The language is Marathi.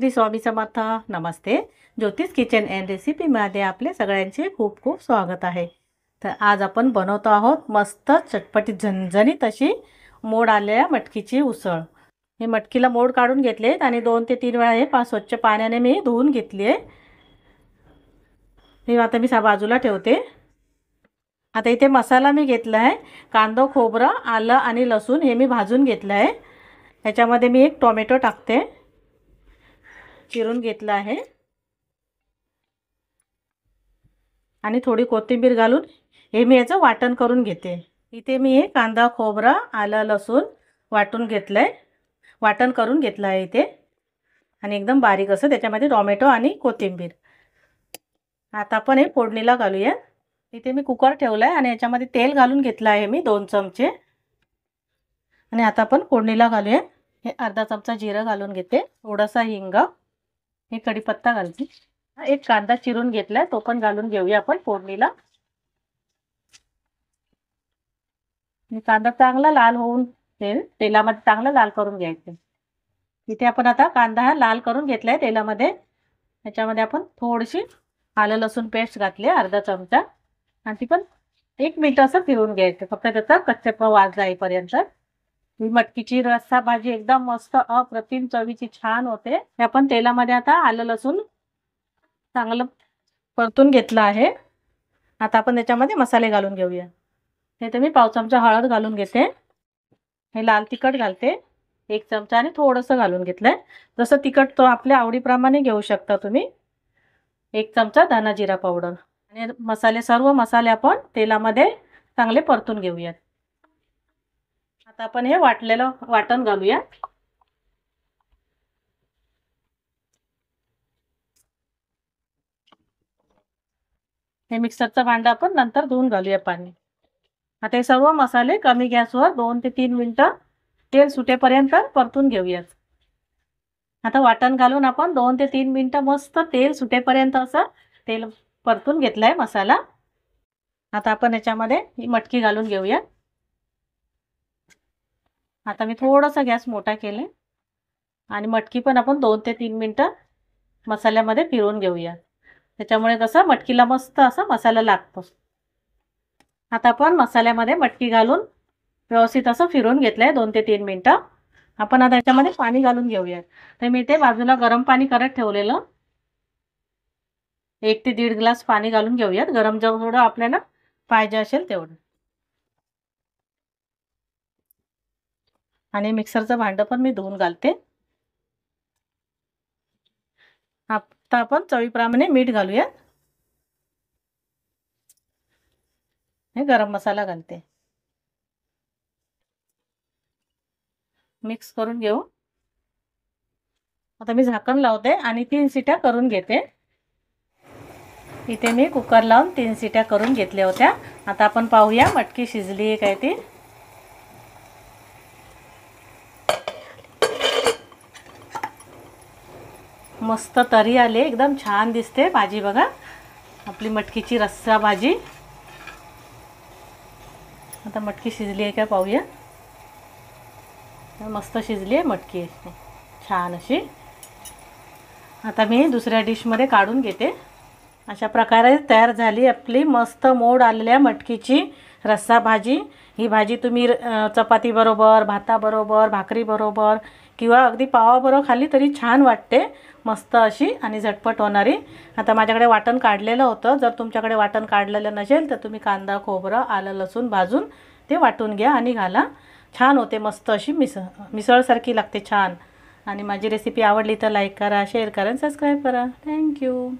श्री स्वामी समर्थ. नमस्ते. ज्योतिष किचन अँड रेसिपीमध्ये आपले सगळ्यांचे खूप खूप स्वागत आहे. तर आज आपण बनवतो आहोत मस्त चटपटीत झणझणीत अशी मोड आलेल्या मटकीची उसळ. हे मटकीला मोड काढून घेतलेत आणि 2 ते 3 वेळा हे स्वच्छ पाण्याने मी धुवून घेतली आहे. हे आता मी बाजूला ठेवते. आता इथे मसाला मी घेतला आहे. कांदा, खोबरं, आलं आणि लसूण हे मी भाजून घेतलं आहे. ह्याच्यामध्ये मी एक टोमॅटो टाकते, चिरून घेतला आहे, आणि थोडी कोथिंबीर घालून हे मी याचं वाटण करून घेते. इथे मी हे कांदा, खोबरं, आलं, लसूण वाटून घेतलंय, वाटण करून घेतलं आहे इथे, आणि एकदम बारीक असं त्याच्यामध्ये टोमॅटो आणि कोथिंबीर. आता आपण हे फोडणीला घालूया. इथे मी कुकर ठेवलाय आणि याच्यामध्ये तेल घालून घेतलं आहे मी 2 चमचे. आणि आता आपण फोडणीला घालूया. हे अर्धा चमचा जिरं घालून घेते, थोडासा हिंग, हे कढीपत्ता घालते, एक कांदा चिरून घेतलाय तो पण घालून घेऊया आपण फोडणीला. कांदा चांगला लाल होऊन तेलामध्ये चांगला लाल करून घ्यायचं. इथे आपण आता कांदा हा लाल करून घेतलाय तेलामध्ये. त्याच्यामध्ये आपण थोडीशी आलं लसूण पेस्ट घातली अर्धा चमचा, आणि ती पण 1 मिनिट असं फिरवून घ्यायचं, फक्त त्याचा कच्चापणा वास जाईपर्यंत. ही मटकीची रस्सा भाजी एकदम मस्त अप्रतिम चवीची छान होते. हे आपण तेलामध्ये आता आलं लसूण चांगलं परतून घेतलं आहे. आता आपण त्याच्यामध्ये मसाले घालून घेऊया. हे मी पाव चमचा हळद घालून घेते, हे लाल तिखट घालते 1 चमचा, आणि थोडंसं घालून घेतलंय. जसं तिखट तो आपल्या आवडीप्रमाणे घेऊ शकता तुम्ही. 1 चमचा धना जिरा पावडर, आणि मसाले, सर्व मसाले आपण तेलामध्ये चांगले परतून घेऊयात. आता आपण हे वाटलेलं वाटण घालूया. हे मिक्सरचं भांडं आपण नंतर धुवून घालूया पाणी. आता हे सर्व मसाले कमी गॅसवर 2 ते 3 मिनिटं तेल सुटेपर्यंत परतून घेऊयात. आता वाटण घालून आपण 2 ते 3 मिनिटं मस्त तेल सुटेपर्यंत असं तेल परतून घेतलाय मसाला. आता आपण याच्यामध्ये ही मटकी घालून घेऊया. आता मी थोडासा गॅस मोठा केले, आणि मटकी पण आपण 2 ते 3 मिनिटं मसाल्यामध्ये फिरवून घेऊया. त्याच्यामुळे कसं मटकीला मस्त असा मसाला लागतो. आता आपण मसाल्यामध्ये मटकी घालून व्यवस्थित असं फिरवून घेतलंय 2 ते 3 मिनिटं. आपण आता याच्यामध्ये पाणी घालून घेऊया. तर मी ते बाजूला गरम पाणी करत ठेवलेलं, 1 ते 1.5 ग्लास पाणी घालून घेऊयात, गरम जेवढं आपल्याला पाहिजे असेल तेवढं. आणि मिक्सरचं भांडं पण मी धुवून घालते. आता आपण चवीप्रमाणे मीठ घालूया. हे गरम मसाला घालते, मिक्स करून घेऊ. आता मी झाकण लावते आणि 3 शिट्या करून घेते. इथे मी कुकर लावून 3 शिट्या करून घेतल्या होत्या. आता आपण पाहूया मटकी शिजली आहे काय ती. मस्त तरी आले, एकदम छान दिसते भाजी. बघा आपली मटकीची रस्सा भाजी. आता मटकी शिजली आहे का पाहूया. मस्त शिजली आहे मटकी छान अशी. आता मी दुसऱ्या डिशमध्ये काढून घेते. अशा प्रकारे तयार झाली आपली मस्त मोड आलेल्या मटकीची रस्सा भाजी. ही भाजी तुम्ही चपातीबरोबर, भाताबरोबर, भाकरीबरोबर किंवा अगदी पावाबरोबर खाल्ली तरी छान वाटते, मस्त अशी आणि झटपट होणारी. आता माझ्याकडे वाटण काढलेलं होतं. जर तुमच्याकडे वाटण काढलेलं नसेल तर तुम्ही कांदा, खोबरं, आलं, लसूण भाजून ते वाटून घ्या आणि घाला. छान होते, मस्त अशी मिसळसारखी लागते छान. आणि माझी रेसिपी आवडली तर लाईक करा, शेअर करा, सबस्क्राईब करा. थँक्यू.